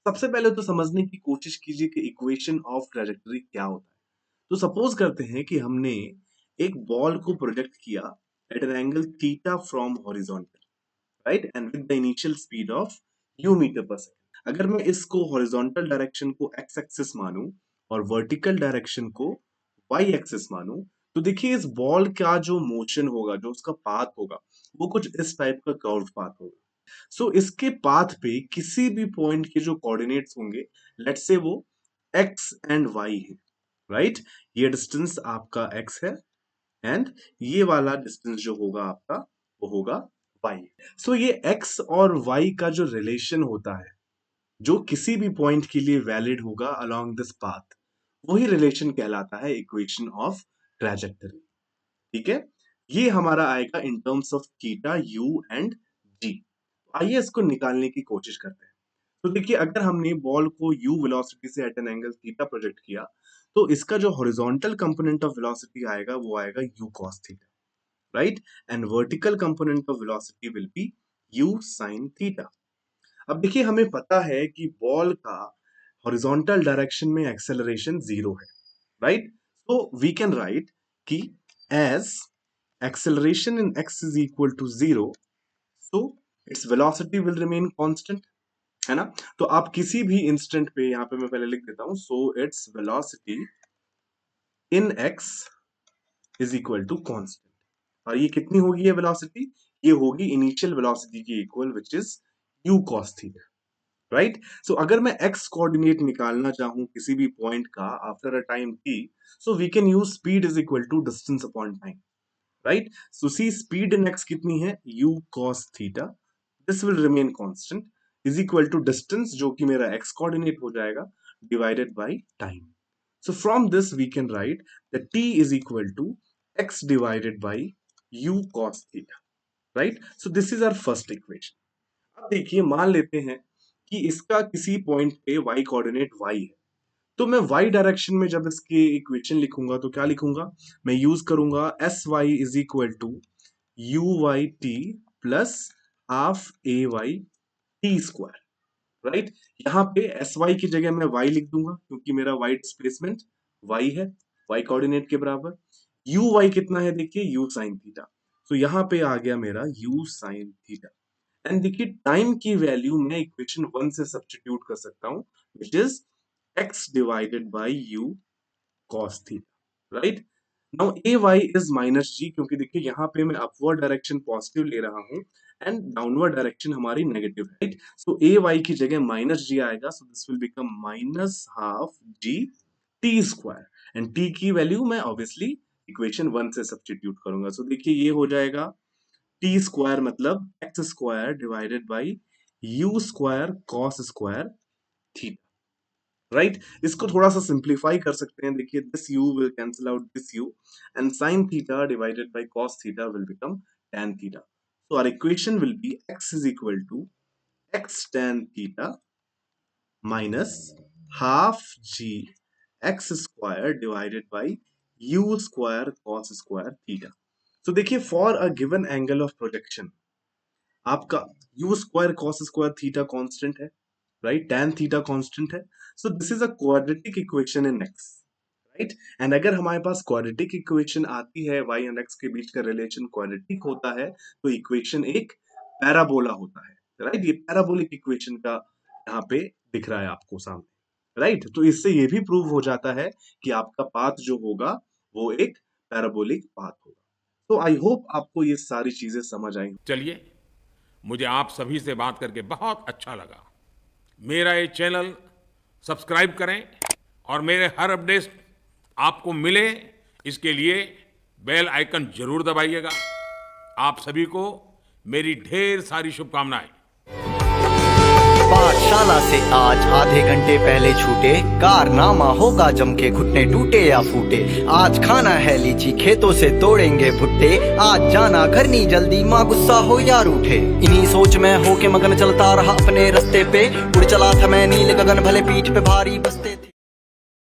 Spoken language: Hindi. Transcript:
सबसे पहले तो समझने की कोशिश कीजिए कि इक्वेशन ऑफ ट्रैजेक्टरी क्या होता है। तो सपोज करते हैं कि हमने एक बॉल को प्रोजेक्ट किया at an angle theta from horizontal, right, and with the initial speed of u metre पर सेकंड। अगर मैं इसको हॉरिजॉन्टल डायरेक्शन को x एक्सिस मानूं और वर्टिकल डायरेक्शन को y एक्सिस मानूं, तो देखिए इस बॉल का जो मोशन होगा, जो उसका पाथ होगा, वो कुछ इस टाइप का कर्व पाथ होगा। सो इसके पाथ पे किसी भी पॉइंट के जो कोऑर्डिनेट्स होंगे, लेट्स से वो x एंड y है, राइट। ये डिस्टेंस आपका x है एंड ये वाला डिस्टेंस जो होगा आपका वो होगा y। सो ये x और y का जो रिलेशन होता है, जो किसी भी पॉइंट के लिए वैलिड होगा अलोंग दिस पाथ, वही रिलेशन कहलाता है इक्वेशन ऑफ ट्रैजेक्टरी। ठीक है, ये हमारा आएगा in terms of theta, u and g। आइए इसको निकालने की कोशिश करते हैं। तो देखिए, अगर हमने बॉल को u वेलोसिटी से at an angle theta project किया, तो इसका जो हॉरिजॉन्टल कंपोनेंट ऑफ वेलोसिटी आएगा वो आएगा u cos theta, right, and vertical component of velocity will be u sin theta. अब देखिए, हमें पता है कि बॉल का हॉरिजॉन्टल डायरेक्शन में एक्सेलरेशन 0 है, right. So we can write कि as acceleration in x is equal to 0, so its velocity will remain constant, है ना। तो आप किसी भी इंस्टेंट पे, यहां पे मैं पहले लिख देता हूं, so its velocity in x is equal to constant। और ये कितनी होगी ये वेलोसिटी? ये होगी इनिशियल वेलोसिटी की equal, which is u cos theta, right. So अगर मैं x कोऑर्डिनेट निकालना चाहूं किसी भी पॉइंट का after a time t, so we can use speed is equal to distance upon time, right. So see speed in x कितनी है? u cos theta, this will remain constant, is equal to distance जो कि मेरा x कोऑर्डिनेट हो जाएगा divided by time. So from this we can write that t is equal to x divided by u cos theta, right. So this is our first equation. अब देखिए, मान लेते हैं कि इसका किसी पॉइंट पे y कोऑर्डिनेट y है, तो मैं y डायरेक्शन में जब इसकी इक्वेशन लिखूंगा तो क्या लिखूंगा? मैं यूज करूंगा sy is equal to uy t plus half ay t square, right. यहाँ पे sy की जगह मैं y लिख दूंगा क्योंकि मेरा y डिस्प्लेसमेंट y है, y कोऑर्डिनेट के बराबर। uy कितना है? देखिए u sin थीटा, तो यहाँ पे आ गया मेरा u sin थीटा। एंड देखिए, टाइम की वैल्यू मैं इक्वेशन 1 से सब्स्टिट्यूट कर सकता हूं, which is x divided by u cos theta, right. Now ay is minus g, क्योंकि देखिए यहाँ पे मैं अपवर्ड डायरेक्शन पॉजिटिव ले रहा हूं एंड डाउनवर्ड डायरेक्शन हमारी नेगेटिव है, राइट। सो ay की जगह माइनस g आएगा, so this will become minus half g t square, and t की वैल्यू मैं ऑब्वियसली इक्वेशन 1 से सब्स्टिट्यूट करूंगा। सो देखिए, ये हो जाएगा टी स्क्वायर मतलब x square divided by u square cos square theta, right. इसको थोड़ा सा सिंप्लीफाई कर सकते हैं। देखिए, this you will cancel out this you and sine theta divided by cos theta will become tan theta. So our equation will be x is equal to x tan theta minus half g x square divided by u square cos square theta. तो देखिए, for a given angle of projection आपका u square cos square theta constant है, राइट, tan थीटा कांस्टेंट है। So this is a quadratic equation in x, right. And अगर हमारे पास क्वाड्रेटिक इक्वेशन आती है, y एंड x के बीच का रिलेशन क्वाड्रेटिक होता है, तो इक्वेशन एक पैराबोला होता है, राइट। ये पैराबोलिक इक्वेशन का यहाँ पे दिख रहा है आपको सामने, राइट। तो इससे ये भी प्रूव हो जाता है कि आपका पाथ जो होगा वो एक पैराबोलिक पाथ होगा। तो आई होप आपको ये सारी चीजें समझ आई। चलिए, मुझे आप सभी से बात करके बहुत अच्छा लगा। मेरा ये चैनल सब्सक्राइब करें और मेरे हर अपडेट आपको मिले, इसके लिए बेल आइकन जरूर दबाइएगा। आप सभी को मेरी ढेर सारी शुभकामनाएं। पाठशाला से आज आधे घंटे पहले छूटे, कारनामा होगा जम के, घुटने टूटे या फूटे। आज खाना है लीची, खेतों से तोड़ेंगे भुट्टे। आज जाना घर नहीं जल्दी, माँ गुस्सा हो या रूठे। इन्हीं सोच में हो के मगन चलता रहा अपने रास्ते पे। उड़ चला था मैं नील गगन, भले पीठ पे भारी बस्ते थे।